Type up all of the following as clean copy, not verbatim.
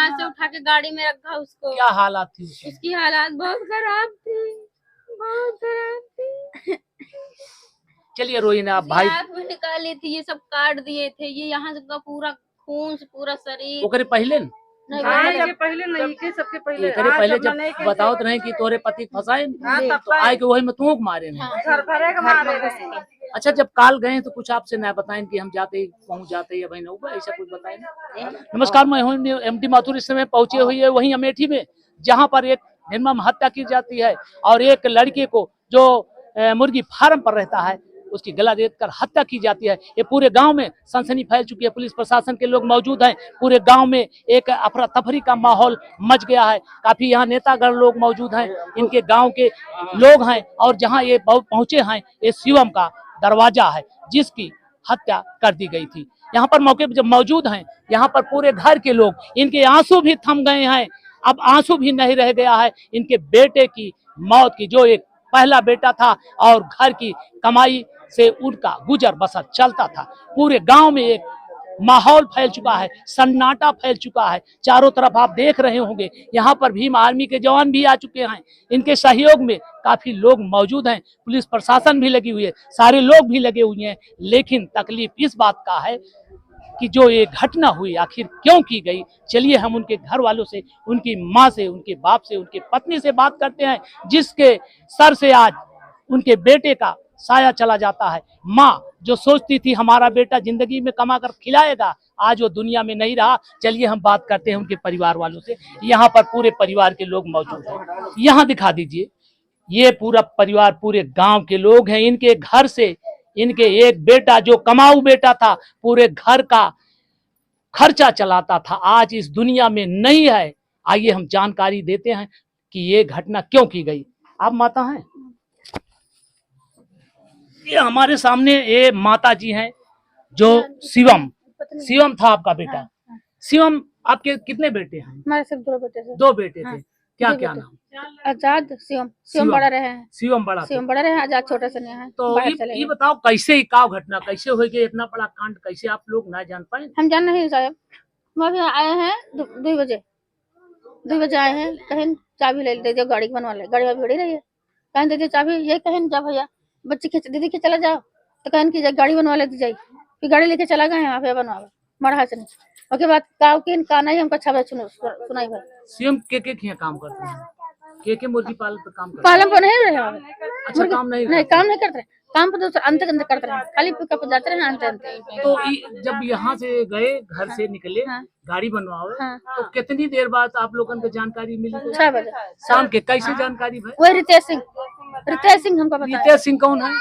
यहाँ से उठा के गाड़ी में रखा उसको। क्या हालात थी उसकी हालात बहुत खराब थी, बहुत खराब थी। चलिए रोहिना आप भाई आँख भी निकाली थी, ये सब काट दिए थे, ये यहाँ से पूरा खून से पूरा शरीर। ओकरे पहले पहले नहीं के सबके पहले पहले जब बताओ तो नहीं कि तोरे पति फंसाए तो आए के वही में तुम मारे नहीं। घर भरे के मारे रहे। अच्छा जब काल गए तो कुछ आपसे न बताएं कि हम जाते ही पहुंच जाते या भाई नहीं ऐसा कुछ बताएं। नमस्कार, मैं हूं एमटी माथुर। इस समय पहुंचे हुई है वहीं अमेठी में, जहां पर एक निर्मम हत्या की जाती है और एक लड़के को जो मुर्गी फार्म पर रहता है उसकी गला रेतकर हत्या की जाती है। ये पूरे गांव में सनसनी फैल चुकी है। पुलिस प्रशासन के लोग मौजूद हैं। पूरे गांव में एक अफरा तफरी का माहौल मच गया है। काफी यहाँ नेतागण लोग मौजूद हैं, इनके गांव के लोग हैं। और जहां ये पहुंचे हैं, ये शिवम का दरवाजा है जिसकी हत्या कर दी गई थी। यहाँ पर मौके पर जब मौजूद हैं, यहाँ पर पूरे घर के लोग, इनके आंसू भी थम गए हैं। अब आंसू भी नहीं रह गया है इनके बेटे की मौत की, जो एक पहला बेटा था और घर की कमाई से उनका गुजर बसर चलता था। पूरे गांव में एक माहौल फैल चुका है, सन्नाटा फैल चुका है। चारों तरफ आप देख रहे होंगे, यहाँ पर भीम आर्मी के जवान भी आ चुके हैं। इनके सहयोग में काफी लोग मौजूद हैं। पुलिस प्रशासन भी लगी हुई है, सारे लोग भी लगे हुए हैं। लेकिन तकलीफ इस बात का है कि जो ये घटना हुई आखिर क्यों की गई। चलिए हम उनके घर वालों से, उनकी माँ से, उनके बाप से, उनके पत्नी से बात करते हैं, जिसके सर से आज उनके बेटे का साया चला जाता है। माँ जो सोचती थी हमारा बेटा जिंदगी में कमा कर खिलाएगा, आज वो दुनिया में नहीं रहा। चलिए हम बात करते हैं उनके परिवार वालों से। यहाँ पर पूरे परिवार के लोग मौजूद हैं। यहाँ दिखा दीजिए, ये पूरा परिवार, पूरे गांव के लोग हैं। इनके घर से इनके एक बेटा जो कमाऊ बेटा था, पूरे घर का खर्चा चलाता था, आज इस दुनिया में नहीं है। आइए हम जानकारी देते हैं कि ये घटना क्यों की गई। आप माता हैं, ये हमारे सामने ये माता जी हैं जो शिवम था आपका बेटा। शिवम, आपके कितने बेटे हैं? हमारे सिर्फ दो बेटे थे। दो बेटे थे। क्या क्या नाम? आजाद, शिवम बड़ा रहे हैं। शिवम बड़ा रहे हैं, आजाद छोटे से नहीं है। तो ये बताओ कैसे का घटना कैसे हो गई, इतना बड़ा कांड कैसे आप लोग ना जान पाए? हम जान नहीं साहब, हम अभी आए हैं 2 बजे आए हैं। कहीं चाबी ले दे दो, गाड़ी बनवा ले, गाड़ी में भिड़ी रही है। कहीं दे दे चाबी, ये कहीं जा भैया बच्चे खींच दीदी के चला जाओ, तो कहीं की गाड़ी बनवा लेती जाए। फिर गाड़ी लेके चला गए यहाँ पे बनवा मरा से नहीं। उसके बाद काना ही हमको अच्छा भाई सुनाई भाई। सीएम के काम करते हैं, के मुर्गी पालन पर काम करते हैं। पालन पर नहीं रहे। अच्छा, काम नहीं करते, काम पर तो अंत करते रहे, खाली पिकअप जाते रहे अंत। तो जब यहाँ से गए, घर से निकले, गाड़ी बनवाओ, तो कितनी देर बाद आप लोगों को जानकारी मिली? 6 बजे शाम के। कैसे जानकारी भाई? वही रितेश सिंह हमको बताया। रितेश सिंह कौन है?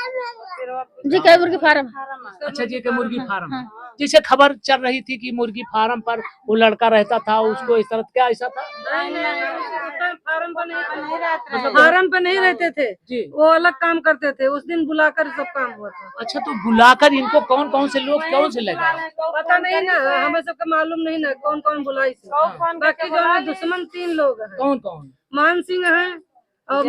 जी के मुर्गी फार्म। अच्छा, जी के मुर्गी फार्म। जिसे खबर चल रही थी कि मुर्गी फार्म पर वो लड़का रहता था, उसको इस तरह, क्या ऐसा था? फार्म पे नहीं रहते थे जी, वो अलग काम करते थे। उस दिन बुलाकर सब काम हुआ था। अच्छा, तो बुलाकर इनको कौन कौन से लोग कौन से लगा? पता नहीं ना, हमें सबका मालूम नहीं ना कौन कौन बुलाई से। बाकी जो है दुश्मन 3 लोग हैं। कौन कौन? मान सिंह है और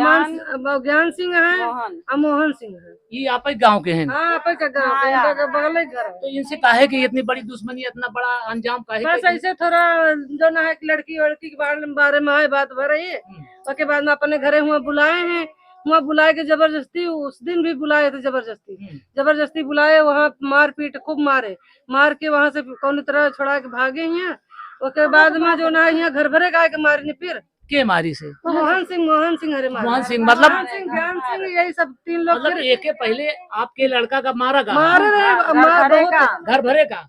ज्ञान सिंह है और मोहन सिंह है। ये आप गाँव के हैं? हाँ, आप का गाँव का बगल घर। तो इनसे काहे कि इतनी बड़ी दुश्मनी, इतना बड़ा अंजाम काहे? बस ऐसे थोड़ा जो ना है लड़की वड़की के बारे में आए बात भर रही है। उसके बाद में अपने घरे हुआ बुलाए हैं, वहाँ बुलाए के जबरदस्ती, उस दिन भी बुलाए थे जबरदस्ती बुलाए। वहाँ मार पीट खूब मार के वहाँ से कौन तरह छोड़ा के भागे हैं। उसके बाद में जो ना यहाँ घर भरे गाय के मारे फिर के मारी से मोहन सिंह हरे मारे। मोहन सिंह मतलब ज्ञान सिंह, यही सब 3 लोग। मतलब एक पहले आपके लड़का का मारा घर भरे का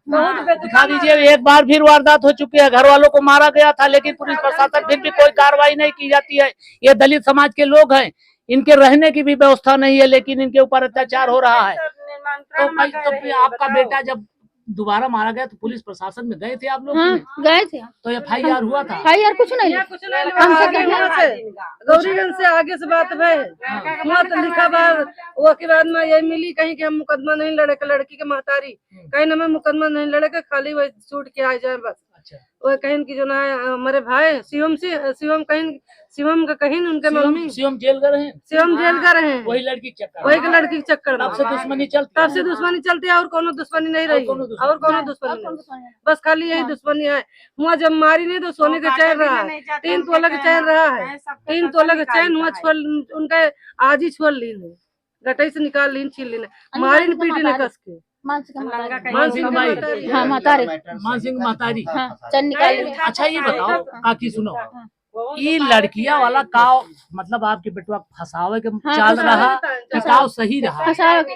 दिखा दीजिए। एक बार फिर वारदात हो चुकी है, घर वालों को मारा गया था, लेकिन पुलिस प्रशासन फिर भी कोई कार्रवाई नहीं की जाती है। ये दलित समाज के लोग हैं, इनके रहने की भी व्यवस्था नहीं है, लेकिन इनके ऊपर अत्याचार हो रहा है। तो आपका बेटा जब दोबारा मारा गया तो पुलिस प्रशासन में गए थे आप लोग? गए थे। तो FIR हुआ था? FIR कुछ नहीं। गौरीगंज से आगे से बात है, वहाँ तो लिखा वो के बाद में ये मिली कहीं कि हम मुकदमा नहीं लड़े, लड़की के महतारी कहीं ना मैं मुकदमा नहीं लड़े, खाली वही छूट के आ जाए बस। अच्छा, वो कहीं की जो ना है हमारे भाई शिवम का कहीं उनके मम्मी शिवम जेल गए हैं, शिवम जेल कर रहे हैं, वही लड़की के चक्कर वही में। के लड़की के चक्कर में तब से दुश्मनी चलती तब से दुश्मनी चलती है, और कोनो दुश्मनी नहीं रही, और कोनो दुश्मनी नहीं, बस खाली यही दुश्मनी है। हुआ जब मारी नहीं तो सोने का चैन रहा है, 3 तोला का चैन रहा है, 3 तोला का चैन हुआ छोड़ उनके आज ही छोड़ ली ने, गटाई से निकाल ली, छीन ली, मारी ने पीटी ने कस के। मान सिंह मान सिंह माई, हाँ मातारी मान सिंह महतारी। हाँ चल निकाल ली। अच्छा ये बताओ काकी सुनो, ये लड़किया वाला काव मतलब आपके बेटवा फसावे के चाल रहा कि काव सही रहा? फंसावे के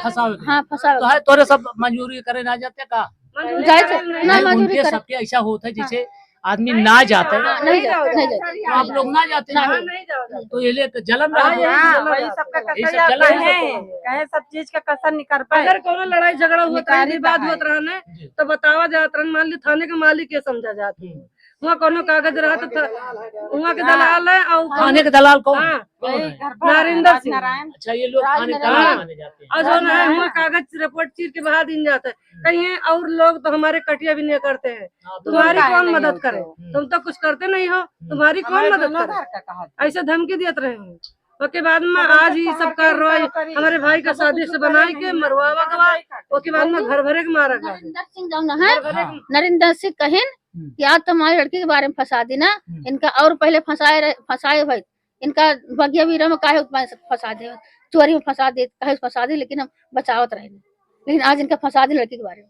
फसावे के हाँ फंसावे तो है, तोरे सब मंजूरी करे ना जाते का? जाए थे ना मंजूरी उनके करे सबके ऐसा होता है जैसे आदमी ना जाते नहीं जाते तो आप लोग ना जाते ना, तो ये ले जलन रहा वही सबका ये कसर सब जलन कहे है। कहे सब चीज का कसर निकल पाए। अगर कोनो लड़ाई झगड़ा हुआ निकाली कहीं बात बाहर। होत रहा ने तो बतावा जात रहा, मान ली थाने के मालिक के समझा जाती है, वहाँ कोनो कागज रहा तो वहाँ के दलाल है और थाने के दलाल कौन? हाँ, कौन है? नरेंद्र सिंह। नारायण अच्छा ये लोग थाने के दलाल माने जाते हैं। और जो ना है वहाँ कागज रिपोर्ट चीर के बहा दिन जाता है कहीं है, और लोग तो हमारे कटिया भी नहीं करते हैं, तुम्हारी कौन मदद करे, तुम तो कुछ करते नहीं हो, तुम्हारी कौन मदद करे, ऐसे धमकी देते रहे हैं। उसके बाद में आज ही सब कार्रवाई हमारे भाई का शादी से बनाए के मरवावा गवा, उसके बाद में घर भरे के मारा गया। नरेंद्र सिंह जो ना है नरेंद्र सिंह कहेन कि आज तुम्हारी लड़की के बारे में फंसा दी ना, इनका और पहले फंसाए भाई, इनका बगिया वीरा में काहे फंसा दे, चोरी में फंसा दे, काहे फंसा दे, लेकिन हम बचावत रहे, लेकिन आज इनका फंसा दी लड़की के बारे में।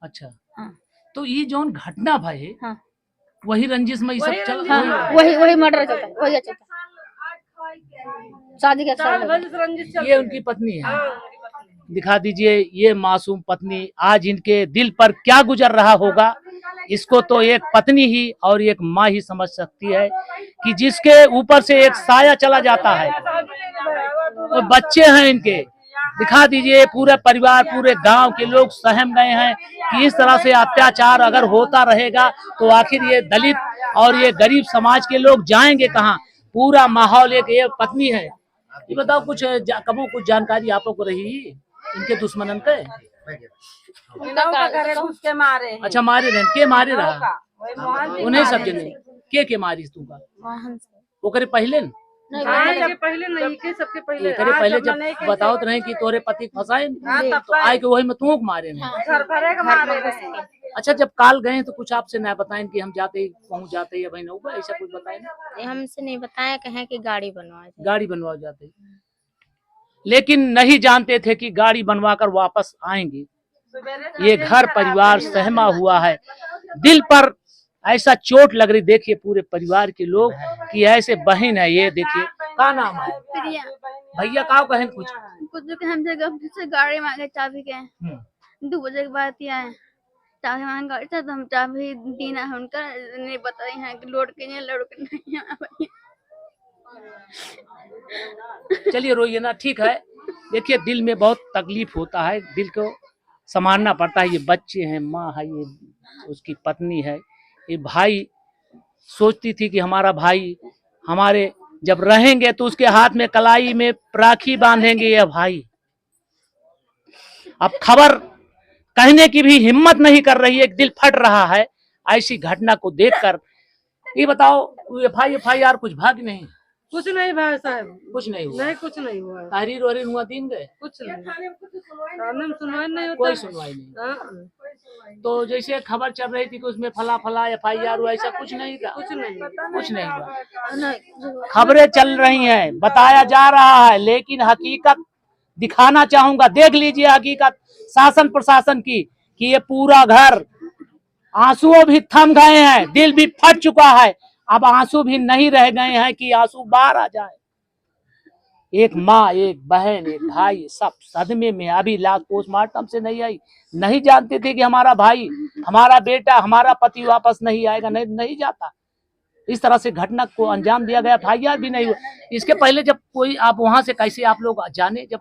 अच्छा हाँ। तो ये जो घटना भाई हाँ। वही रंजिश में ये सब चल हाँ वही मर्डर चलता है, वही चलता है, शादी के साल हो गए। ये उनकी पत्नी है, दिखा दीजिए ये मासूम पत्नी, आज इनके दिल पर क्या गुजर रहा होगा इसको तो एक पत्नी ही और एक माँ ही समझ सकती है कि जिसके ऊपर से एक साया चला जाता है और बच्चे हैं इनके, दिखा दीजिए पूरे परिवार पूरे गांव के लोग सहम गए हैं कि इस तरह से अत्याचार अगर होता रहेगा तो आखिर ये दलित और ये गरीब समाज के लोग जाएंगे कहाँ? पूरा माहौल एक ये पत्नी है। ये बताओ कुछ कबो कुछ जानकारी आपको को रही इनके दुश्मनन के? घरे घुस के मारे हैं। अच्छा मारे रहे के मारे रहा वही मोहन सिंह उन्हें मारे सब जने के मारी तू का मोहन से वो करे पहले न? नहीं, के पहले नहीं के सबके पहले ये करे हाँ, पहले जब जब नहीं के बताओ तो नहीं कि तोरे पति फंसाए हाँ, तब तो आए के वही में तू मारे नहीं। घर भरे के मारे रहे। अच्छा जब काल गए तो कुछ आपसे ना बताएं कि हम जाते ही पहुंच जाते या भाई नौबा ऐसा कुछ बताए ना? हमसे नहीं बताया, कहे कि गाड़ी बनवा दे। गाड़ी बनवा जाते लेकिन नहीं जानते थे कि गाड़ी बनवा कर वापस आएंगे। ये घर परिवार सहमा हुआ है, दिल पर ऐसा चोट लग रही, देखिए पूरे परिवार के लोग कि ऐसे बहन है ये, देखिए का नाम है प्रिया भैया का कहें कुछ कुछ हम जगह से गाड़ी मांगे चाबी के 2 बजे के बाद ही आए, चाबी मांगे गाड़ी था तो हम चाबी दीना है उनका, नहीं बताई है कि लोड के लड़ के नहीं आया भैया। चलिए रोइए ना, ठीक है। देखिए दिल में बहुत तकलीफ होता है, दिल को संभालना पड़ता है। ये बच्चे हैं, माँ है, ये उसकी पत्नी है, ये भाई सोचती थी कि हमारा भाई हमारे जब रहेंगे तो उसके हाथ में कलाई में राखी बांधेंगे ये भाई। अब खबर कहने की भी हिम्मत नहीं कर रही है, दिल फट रहा है ऐसी घटना को देखकर। ये बताओ एफआईआर कुछ भाग नहीं? कुछ नहीं भाई साहब, कुछ नहीं हुआ? नहीं कुछ नहीं हुआ, तहरीर वरीर हुआ, दिन गए कुछ नहीं, थाने में सुनवाई नहीं होता, कोई सुनवाई नहीं। हाँ, तो जैसे खबर चल रही थी कि उसमें फला फला एफआईआर हुआ, ऐसा कुछ नहीं था? कुछ नहीं, कुछ नहीं हुआ। खबरें चल रही हैं, बताया जा रहा है, लेकिन हकीकत दिखाना चाहूंगा। देख लीजिए हकीकत शासन प्रशासन की कि ये पूरा घर, आंसुओं भी थम गए हैं, दिल भी फट चुका है, अब आंसू भी नहीं रह गए हैं कि आंसू बाहर आ जाए। एक माँ, एक बहन, एक भाई, सब सदमे में। अभी लाश पोस्टमार्टम से नहीं आई, नहीं जानते थे कि हमारा भाई, हमारा बेटा, हमारा पति वापस नहीं आएगा, नहीं जाता। इस तरह से घटना को अंजाम दिया गया, एफआईआर भी नहीं हुआ। इसके पहले जब कोई आप वहां से कैसे आप लोग जाने, जब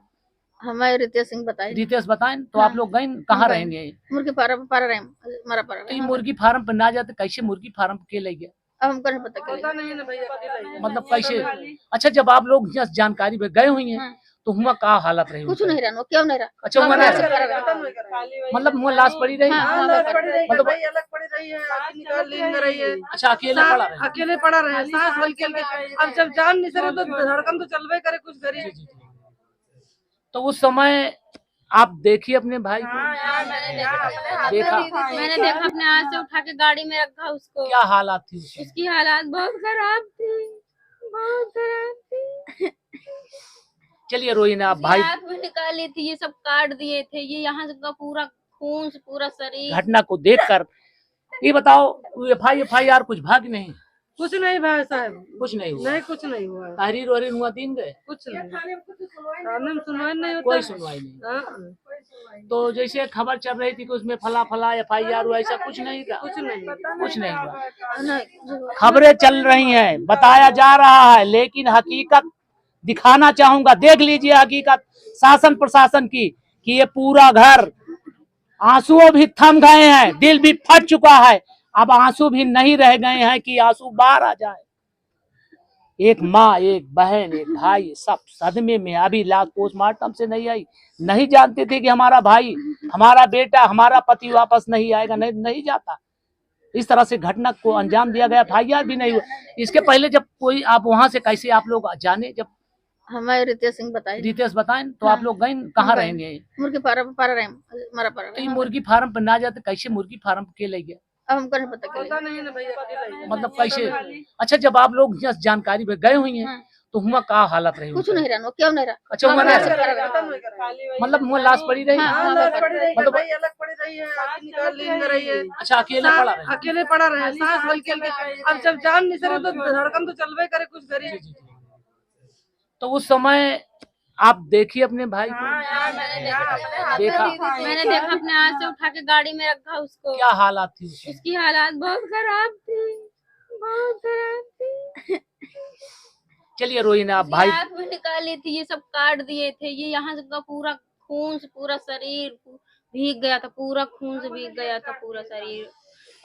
हमारे रितेश सिंह बताए, रितेश बताएं तो आप लोग गए कहाँ रहेंगे? मुर्गी फार्म पर रहे, हमारा पर तो ये मुर्गी फार्म पर ना जाते, कैसे मुर्गी फार्म के ले गया? अब हमको नहीं पता पता नहीं ना भैया, मतलब कैसे? अच्छा जब आप लोग यहाँ जानकारी पे गए हुई हैं तो हुआ का हालत रही कुछ उनकी? नहीं रहना, क्यों नहीं रहा। अच्छा हुआ वहाँ नहीं से रहा? करा रहा। मतलब मुँह लाश पड़ी रही? हाँ, हाँ, हाँ, लड़ पड़ी रही है मतलब- भाई, अलग पड़ी रही है, आँखें निकाल ली में रही है, अच्छा अकेले पड़ा रहे? अकेले पड़ा रहे, सांस हल्की हल्की। अब जब जान नहीं सके तो धड़कन तो चलवे करे कुछ करी। जी, जी, जी। तो उस समय आप देखिए अपने भाई को, देखा मैंने देखा अपने हाथ से उठा के गाड़ी में रखा उसको। क्या हालात थी उसकी? उसकी हालात बहुत खराब थी, बहुत खराब थी। चलिए रोई ना आप उसकी भाई, आँख भी निकाली थी, ये सब काट दिए थे, ये यहाँ से का पूरा खून से पूरा शरीर। घटना को देखकर ये बताओ एफआईआर कुछ भाग नहीं? कुछ नहीं भाई साहब, कुछ नहीं हुआ? नहीं कुछ नहीं हुआ, तहरीर वहरीर हुआ, दिन गए? कुछ नहीं, थाने में सुनवाई नहीं होता। कोई सुनवाई नहीं। हाँ, तो जैसे खबर चल रही थी कि उसमें फला फला एफआईआर हुआ, ऐसा कुछ नहीं था? कुछ नहीं, कुछ नहीं हुआ। नहीं, खबरें चल रही हैं, बताया जा रहा है, लेकिन हकीकत दिखाना चाहूंगा। देख लीजिए हकीकत शासन प्रशासन की कि ये पूरा घर, आंसुओं भी थम गए हैं, दिल भी फट चुका है, अब आंसू भी नहीं रह गए हैं कि आंसू बाहर आ जाए। एक माँ, एक बहन, एक भाई, सब सदमे में। अभी लाश पोस्टमार्टम से नहीं आई, नहीं जानते थे कि हमारा भाई, हमारा बेटा, हमारा पति वापस नहीं आएगा, नहीं जाता। इस तरह से घटना को अंजाम दिया गया, एफआईआर भी नहीं हुआ। इसके पहले जब कोई, आप वहां से कैसे आप लोग जाने, जब हमें रितेश सिंह बताई, रितेश बताएं तो हाँ। आप लोग गए कहाँ रहेंगे? मुर्गी फार्म पर रहे, हमारा पर तो ये मुर्गी फार्म पर ना जाते, कैसे मुर्गी फार्म के ले गया? अब हमको नहीं पता पता नहीं ना भैया, अकेला ही है। मतलब कैसे? अच्छा जब आप लोग यहाँ जानकारी पे गए हुई हैं हाँ। तो हुआ का हालत रही कुछ उनकी? नहीं रहना, क्यों नहीं रहा। अच्छा हुआ नहीं वहाँ से रहा? करा रहा। मतलब मुँह लाश पड़ी रही? हाँ, हाँ, लड़ पड़ी रही है मतलब- भाई, अलग पड़ी रही है, आँखें निकाल ली में रही है, अच्छा अकेले पड़ा रहे? अकेले पड़ा रहे, सांस हल्की हल्की। अब जब जान नहीं सके तो धड़कन तो चलवे करे कुछ करी। जी, जी, जी। तो उस समय आप देखिए अपने भाई को, देखा मैंने देखा अपने हाथ से उठा के गाड़ी में रखा उसको। क्या हालात थी उसकी? उसकी हालात बहुत खराब थी, बहुत खराब थी। चलिए रोई ना आप उसकी भाई, आँख भी निकाली थी, ये सब काट दिए थे, ये यहाँ से का पूरा खून से पूरा शरीर भीग गया था, पूरा खून से भीग गया था पूरा शरीर।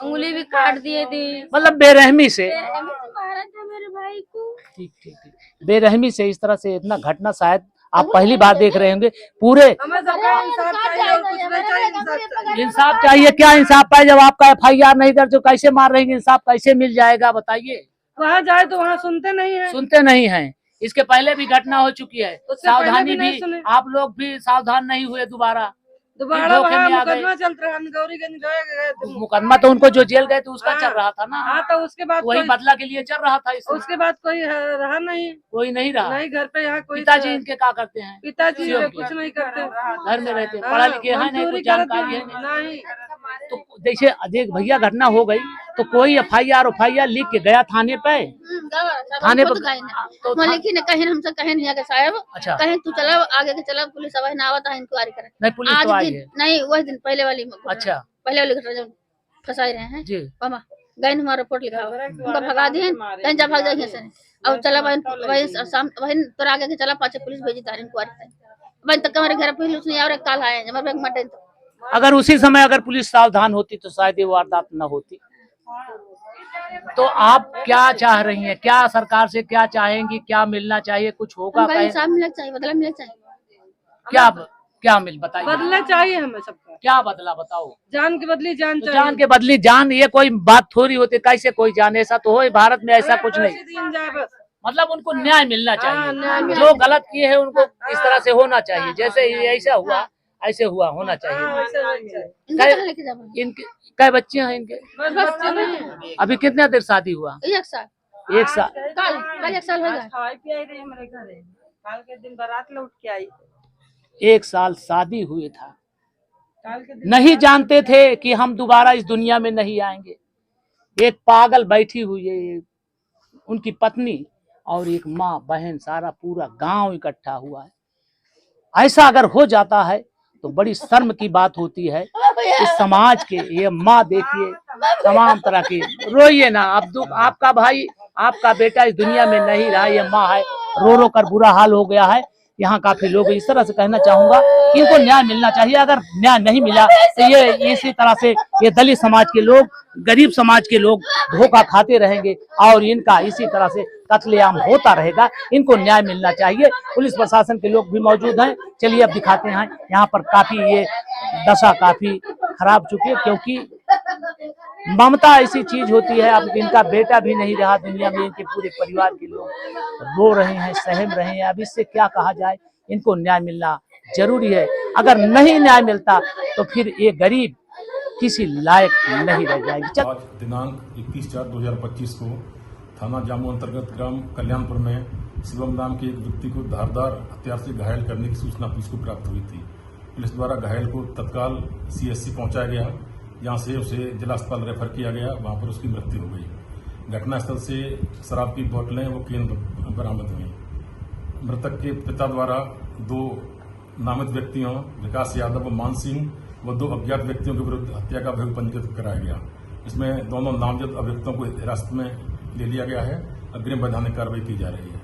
उंगली भी काट दिए थे। मतलब बेरहमी से। मारा था मेरे भाई को। ठीक ठीक ठीक, बेरहमी से इस तरह से इतना घटना शायद आप पहली बार देख रहे होंगे। पूरे हमें सबका इंसाफ चाहिए और कुछ नहीं चाहिए, इंसाफ चाहिए। इंसाफ चाहिए, क्या इंसाफ पाए जब आपका एफआईआर नहीं दर्ज, तो कैसे मार रहे हैं? इंसाफ कैसे मिल जाएगा बताइए? वहाँ जाए तो वहाँ सुनते नहीं है। सुनते नहीं हैं। इसके पहले भी घटना हो चुकी है, उससे पहले सावधानी भी नहीं भी, सुने। आप लोग भी सावधान नहीं हुए दोबारा दोबारा धोखे वहाँ में आ गए। मुकदमा चल रहा है, गौरीगंज गए थे। मुकदमा तो उनको जो जेल गए थे उसका हाँ। चल रहा था ना, हाँ, तो उसके बाद वही कोई- बदला के लिए चल रहा था इसमें। उसके बाद कोई रहा नहीं, कोई नहीं रहा। नहीं घर पे यहाँ कोई। पिताजी इनके क्या करते हैं? पिताजी सीएम कुछ नहीं करते, घर में रहते हैं, हाँ, पढ़ा लिखे हैं नहीं, मजदूरी कुछ जानकारी है करते नहीं। नहीं। तो जैसे देख भैया घटना हो गई तो कोई एफआईआर लिख के गया थाने पे? थाने पर तो वहाँ लिखी ने कहीं हमसे कहीं नहीं आके साहब, अच्छा कहीं तू चला आगे के चला, पुलिस अब ना आवता है इंक्वायरी करे। नहीं, पुलिस आज तो आई दिन है। नहीं, वही दिन पहले वाली घटना, अच्छा पहले वाली घटना जब फंसाई रहे हैं जी, मामा, गए हमारा रिपोर्ट लिखा हुआ, उनका भगा दिए, कहीं जा भाग जाएंगे सर। अब चला बहन, वही शाम वही तो आगे के चला, पाछे पुलिस भेजी तार इंक्वायरी बहन तक हमारे घर पुलिस नहीं आ रहा, काल आए हमारे बैंक मटे। अगर उसी समय अगर पुलिस सावधान होती तो शायद ये वारदात न होती। तो आप क्या चाह रही हैं, क्या सरकार से क्या चाहेंगी, क्या मिलना चाहिए, कुछ होगा हमको कहीं? इंसाफ मिलना चाहिए, बदला मिलना चाहिए। क्या क्या मिल बताइए, बदला चाहिए हमें सबका, क्या बदला बताओ? जान की बदली जान तो चाहिए। जान के बदली जान, ये कोई बात थोड़ी होती, कैसे कोई जान? ऐसा तो हो भारत में, ऐसा कुछ नहीं। दिन जाए बस। मतलब उनको न्याय मिलना हाँ, चाहिए, न्याय मिलना जो गलत किए हैं उनको इस तरह से होना चाहिए, जैसे ये ऐसा हुआ ऐसे हुआ होना चाहिए। हाँ, वैसे नहीं चाहिए। इनको कै- कहाँ लेके जाओ? इनके कै बच्चे हैं इनके? बस बच्चे नहीं हैं। अभी कितना देर शादी हुआ? एक साल, एक साल। कल 1 साल हो गया। खाई पियाई रही हमारे घरे, काल के दिन बारात लौट के आई, एक साल शादी हुए था, काल के दिन नहीं जानते थे कि हम दोबारा इस दुनिया में नहीं आएंगे। एक पागल बैठी हुई है, उनकी पत्नी और एक माँ बहन, सारा पूरा गांव इकट्ठा हुआ है। ऐसा अगर हो जाता है तो बड़ी शर्म की बात होती है इस समाज के। ये माँ देखिए, तमाम तरह की, रोइए ना आप, दुख आपका भाई आपका बेटा इस दुनिया में नहीं रहा, ये माँ है, रो रो कर बुरा हाल हो गया है। यहाँ काफी लोग इस तरह से कहना चाहूंगा कि इनको न्याय मिलना चाहिए। अगर न्याय नहीं मिला तो ये इसी तरह से ये दलित समाज के लोग, गरीब समाज के लोग धोखा खाते रहेंगे और इनका इसी तरह से कत्लेआम होता रहेगा। इनको न्याय मिलना चाहिए। पुलिस प्रशासन के लोग भी मौजूद हैं, चलिए अब दिखाते हैं। यहाँ पर काफी ये दशा काफी खराब चुकी है, क्योंकि ममता ऐसी चीज होती है। अब इनका बेटा भी नहीं रहा दुनिया में, इनके पूरे परिवार के लोग रो रहे हैं, सहम रहे हैं। अब इससे क्या कहा जाए, इनको न्याय मिलना जरूरी है। अगर नहीं न्याय मिलता तो फिर ये गरीब किसी लायक नहीं रह जाएगी। आज दिनांक 21/4/2025 को थाना जामू अंतर्गत ग्राम कल्याणपुर में शिवम नाम के एक व्यक्ति को धारदार हथियार से घायल करने की सूचना पुलिस को प्राप्त हुई थी। पुलिस द्वारा घायल को तत्काल CSC पहुंचाया गया, जहां से उसे जिला अस्पताल रेफर किया गया। वहां पर उसकी मृत्यु हो गई। घटनास्थल से शराब की बोतलें व केन बरामद हुई। मृतक के पिता द्वारा 2 नामित व्यक्तियों विकास यादव व मान सिंह व 2 अज्ञात व्यक्तियों के विरुद्ध हत्या का अभियोग पंजीकृत कराया गया। इसमें दोनों नामजद अभियुक्तों को हिरासत में ले लिया गया है। अग्रिम वैधानिक कार्रवाई की जा रही है।